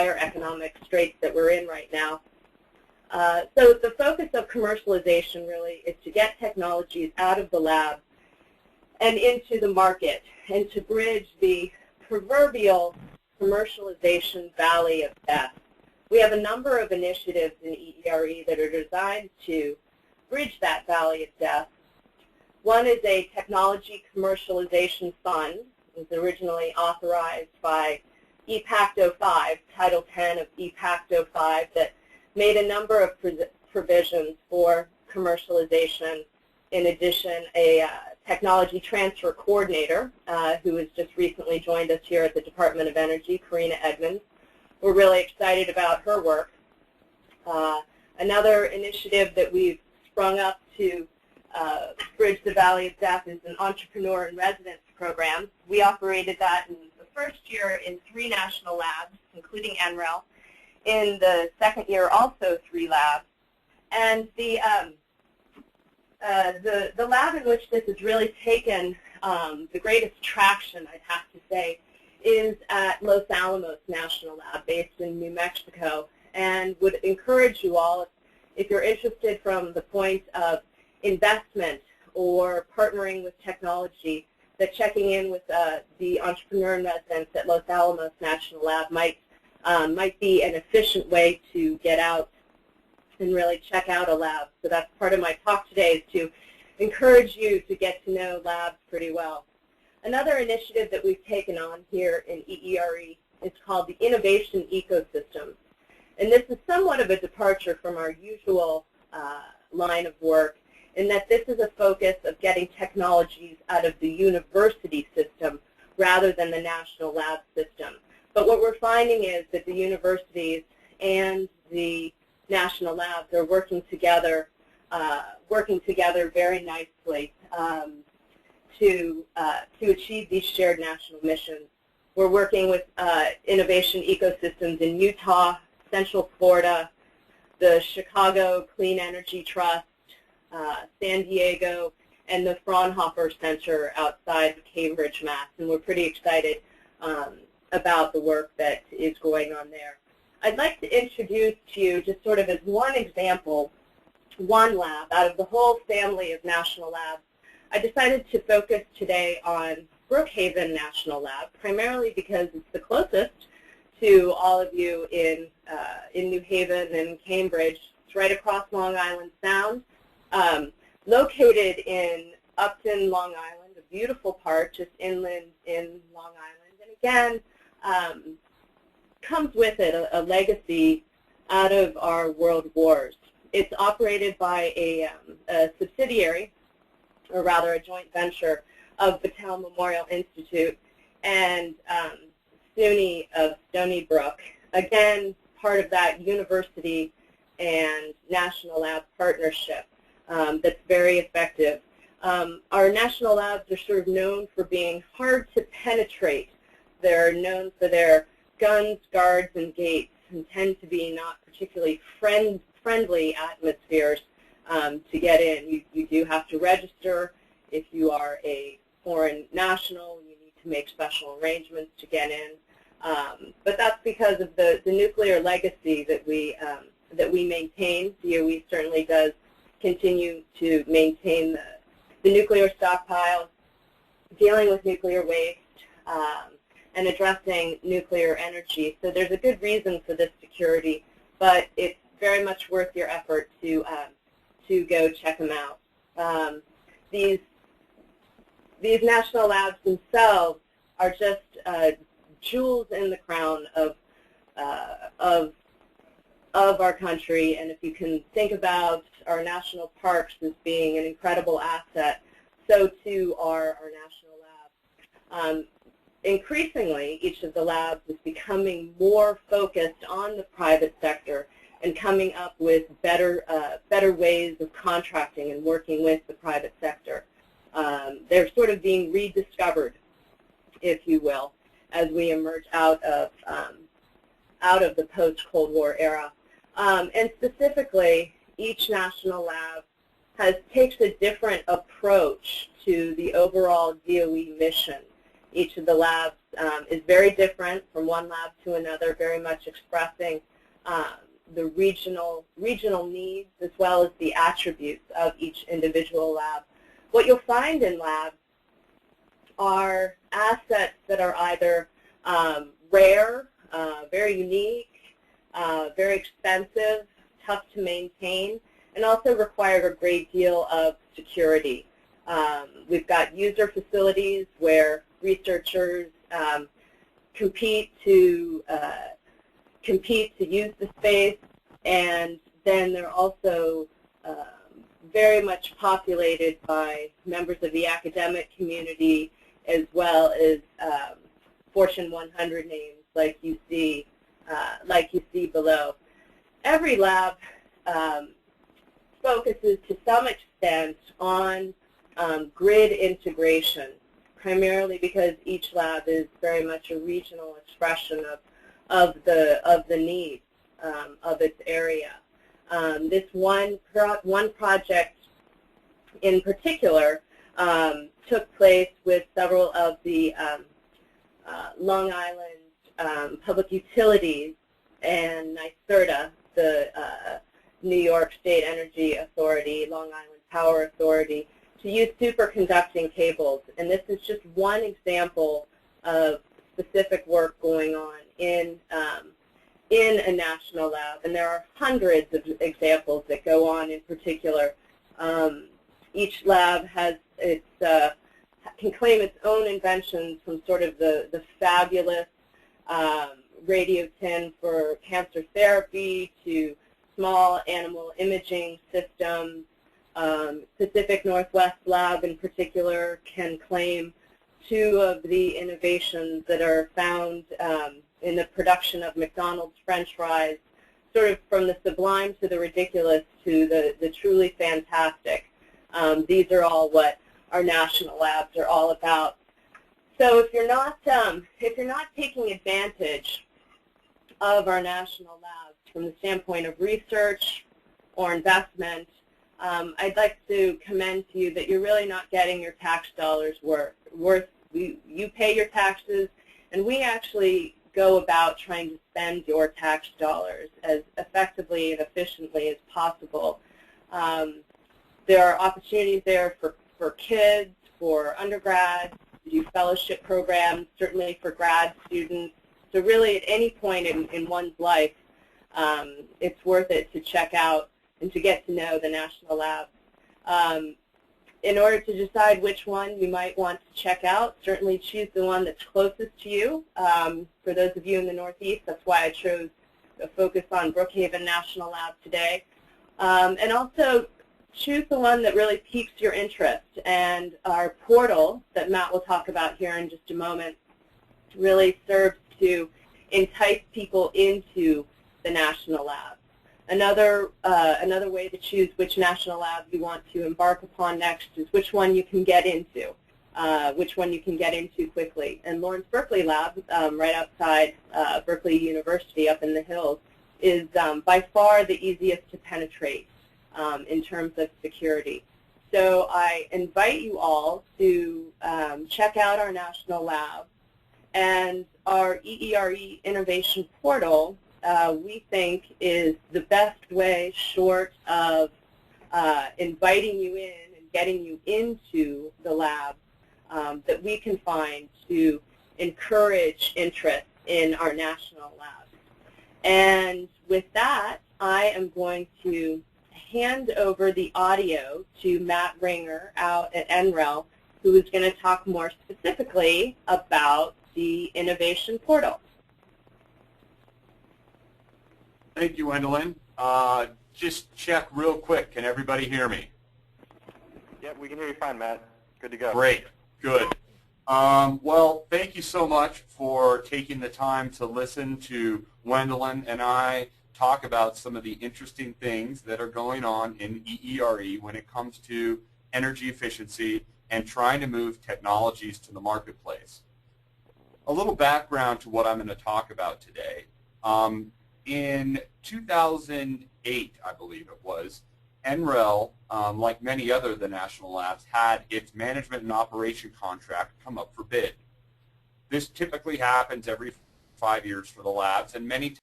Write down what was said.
dire economic straits that we're in right now. So the focus of commercialization really is to get technologies out of the lab and into the market, and to bridge the proverbial commercialization valley of death. We have a number of initiatives in EERE that are designed to bridge that valley of death. One is a technology commercialization fund. It was originally authorized by EPACT 05, Title 10 of EPACT 05, that made a number of provisions for commercialization. In addition, a technology transfer coordinator who has just recently joined us here at the Department of Energy, Karina Edmonds. We're really excited about her work. Another initiative that we've sprung up to bridge the valley of death is an entrepreneur in residence program. We operated that in the first year in 3 national labs, including NREL. In the second year, also 3 labs. And the lab in which this has really taken the greatest traction, I'd have to say, is at Los Alamos National Lab, based in New Mexico, and would encourage you all, if you're interested from the point of investment or partnering with technology, that checking in with the entrepreneur in residence at Los Alamos National Lab might be an efficient way to get out and really check out a lab. So that's part of my talk today, is to encourage you to get to know labs pretty well. Another initiative that we've taken on here in EERE is called the Innovation Ecosystem. And this is somewhat of a departure from our usual line of work, in that this is a focus of getting technologies out of the university system rather than the national lab system. But what we're finding is that the universities and the national labs are working together very nicely to achieve these shared national missions. We're working with innovation ecosystems in Utah, Central Florida, the Chicago Clean Energy Trust, San Diego, and the Fraunhofer Center outside of Cambridge, Mass. And we're pretty excited about the work that is going on there. I'd like to introduce to you, just sort of as one example, one lab out of the whole family of national labs. I decided to focus today on Brookhaven National Lab, primarily because it's the closest to all of you in New Haven and Cambridge. It's right across Long Island Sound, located in Upton, Long Island, a beautiful part just inland in Long Island. And again, comes with it a legacy out of our world wars. It's operated by a subsidiary, or rather a joint venture, of Battelle Memorial Institute and SUNY of Stony Brook. Again, part of that university and national lab partnership that's very effective. Our national labs are sort of known for being hard to penetrate. They're known for their guns, guards, and gates, and tend to be not particularly friendly atmospheres to get in. You do have to register. If you are a foreign national, you need to make special arrangements to get in. But that's because of the nuclear legacy that we maintain. DOE certainly does continue to maintain the nuclear stockpile, dealing with nuclear waste, and addressing nuclear energy. So there's a good reason for this security, but it's very much worth your effort to go check them out. These national labs themselves are just jewels in the crown of our country, and if you can think about our national parks as being an incredible asset, so too are our national labs. Increasingly, each of the labs is becoming more focused on the private sector and coming up with better ways of contracting and working with the private sector. They're sort of being rediscovered, if you will, as we emerge out of the post-Cold War era. And specifically, each national lab takes a different approach to the overall DOE mission. Each of the labs is very different from one lab to another, very much expressing the regional needs as well as the attributes of each individual lab. What you'll find in labs are assets that are either rare, very unique, very expensive, tough to maintain, and also require a great deal of security. We've got user facilities where researchers compete to use the space, and then they're also very much populated by members of the academic community as well as Fortune 100 names like you see below. Every lab focuses to some extent on grid integration, primarily because each lab is very much a regional expression of the needs of its area. This one project in particular took place with several of the Long Island public utilities and NYSERDA, the New York State Energy Authority, Long Island Power Authority, to use superconducting cables. And this is just one example of specific work going on in a national lab. And there are hundreds of examples that go on in particular. Each lab has can claim its own inventions, from sort of the fabulous radio tin for cancer therapy to small animal imaging systems. Pacific Northwest Lab in particular can claim two of the innovations that are found in the production of McDonald's French fries, sort of from the sublime to the ridiculous to the truly fantastic. These are all what our national labs are all about. So if you're not taking advantage of our national labs from the standpoint of research or investment, I'd like to commend to you that you're really not getting your tax dollars worth. You pay your taxes, and we actually go about trying to spend your tax dollars as effectively and efficiently as possible. There are opportunities there for kids, for undergrads, to do fellowship programs, certainly for grad students. So really at any point in one's life, it's worth it to check out and to get to know the national labs. In order to decide which one you might want to check out, certainly choose the one that's closest to you. For those of you in the Northeast, that's why I chose to focus on Brookhaven National Lab today. And also choose the one that really piques your interest. And our portal that Matt will talk about here in just a moment really serves to entice people into the national lab. Another way to choose which national lab you want to embark upon next is which one you can get into, quickly. And Lawrence Berkeley Lab, right outside Berkeley University up in the hills, is by far the easiest to penetrate in terms of security. So I invite you all to check out our national lab and our EERE Innovation Portal. We think is the best way, short of inviting you in and getting you into the lab, that we can find to encourage interest in our national labs. And with that, I am going to hand over the audio to Matt Ringer out at NREL, who is going to talk more specifically about the Innovation Portal. Thank you, Wendolyn. Just check real quick. Can everybody hear me? Yeah, we can hear you fine, Matt. Good to go. Great. Good. Well, thank you so much for taking the time to listen to Wendolyn and I talk about some of the interesting things that are going on in EERE when it comes to energy efficiency and trying to move technologies to the marketplace. A little background to what I'm going to talk about today. In 2008, I believe it was, NREL, like many other of the national labs, had its management and operation contract come up for bid. This typically happens every 5 years for the labs, and many